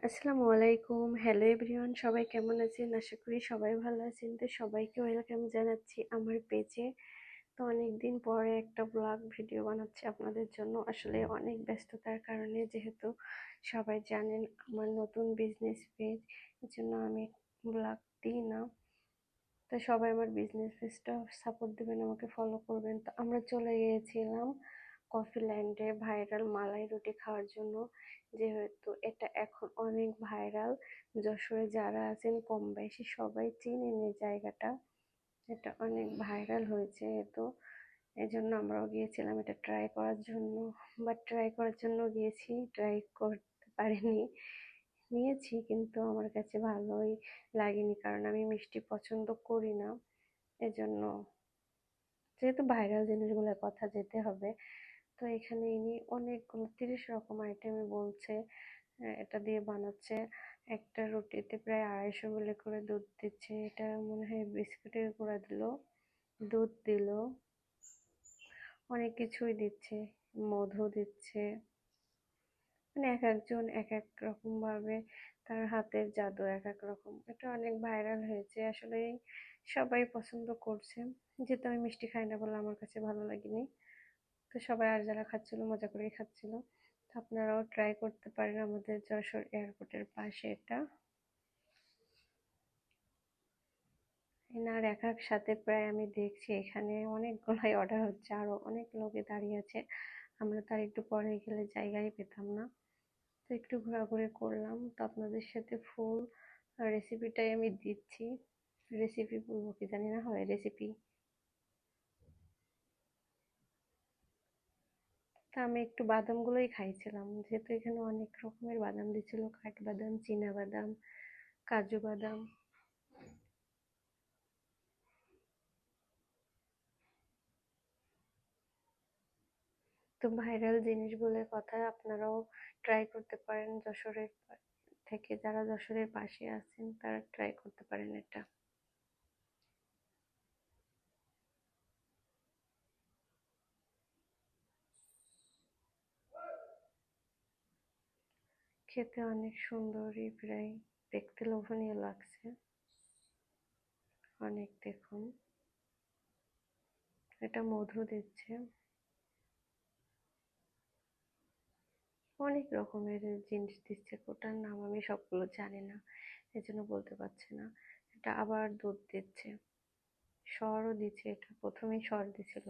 আসসালামু আলাইকুম। Hello everyone, সবাই কেমন আছেন? আশা করি সবাই ভালো আছেন। তো সবাইকে ওয়েলকাম জানাচ্ছি আমার পেজে। তো অনেকদিন পরে একটা ব্লগ ভিডিও বানাচ্ছি আপনাদের জন্য। আসলে অনেক ব্যস্ততার কারণে, যেহেতু সবাই জানেন আমার নতুন বিজনেস পেজ, এজন্য আমি ব্লগ দিই না। তো সবাই আমার বিজনেস পেজটা সাপোর্ট দেবেন, আমাকে ফলো করবেন। তো আমরা চলে গিয়েছিলাম কফি ল্যান্ডে ভাইরাল মালাই রুটি খাওয়ার জন্য, যেহেতু এটা এখন অনেক ভাইরাল। যশোরে যারা আছেন কম বেশি সবাই চিনেন এই জায়গাটা, এটা অনেক ভাইরাল হয়েছে। তো এই জন্য আমরাও গিয়েছিলাম এটা ট্রাই করার জন্য। বাট ট্রাই করার জন্য গিয়েছি, ট্রাই করতে পারিনি। নিয়েছি কিন্তু আমার কাছে ভালোই লাগেনি, কারণ আমি মিষ্টি পছন্দ করি না। এজন্য, যেহেতু ভাইরাল জিনিসগুলোর কথা যেতে হবে। তো এখানে ইনি অনেকগুলো 30 রকম আইটেমে বলছে, এটা দিয়ে বানাচ্ছে। একটা রুটিতে প্রায় 250 মিলি করে দুধ দিচ্ছে। এটা মনে হয় বিস্কুটের গুঁড়া দিল, দুধ দিল, অনেক কিছুই দিচ্ছে, মধু দিচ্ছে। মানে এক একজন এক এক রকম ভাবে, তার হাতের জাদু এক এক রকম। এটা অনেক ভাইরাল হয়েছে, আসলে সবাই পছন্দ করছে। যেহেতু আমি মিষ্টি খাই না বলে আমার কাছে ভালো লাগেনি। তো সবাই আর যারা খাচ্ছিল মজা করেই খাচ্ছিল। তো আপনারাও ট্রাই করতে পারেন, আমাদের যশোর এয়ারপোর্টের পাশে এটা। এনার এক এক সাথে প্রায় আমি দেখছি এখানে অনেকগুলাই অর্ডার হচ্ছে, আরো অনেক লোকে দাঁড়িয়ে আছে। আমরা তার একটু পরে গেলে জায়গায় পেতাম না। তো একটু ঘোরাঘুরি করলাম। তো আপনাদের সাথে ফুল রেসিপিটাই আমি দিচ্ছি। রেসিপি বলবো কি জানি না, হয় রেসিপি। তা আমি একটু বাদামগুলোই খাইছিলাম, যেহেতু এখানে অনেক রকমের বাদাম দিচ্ছিল, কাঠবাদাম, চীনা বাদাম, কাজু বাদাম। তো ভাইরাল জিনিসগুলোর কথা আপনারাও ট্রাই করতে পারেন। যশোরের থেকে যারা যশোরের পাশে আছেন তারা ট্রাই করতে পারেন এটা। খেতে অনেক সুন্দরই, প্রায় দেখতে লোভনীয় লাগছে অনেক। দেখুন, এটা মধু দিচ্ছে, অনেক রকমের জিনিস দিচ্ছে। ওটার নাম আমি সবগুলো জানি না, এজন্য বলতে পারছি না। এটা আবার দুধ দিচ্ছে, সরও দিচ্ছে। এটা প্রথমেই সর দিছিল।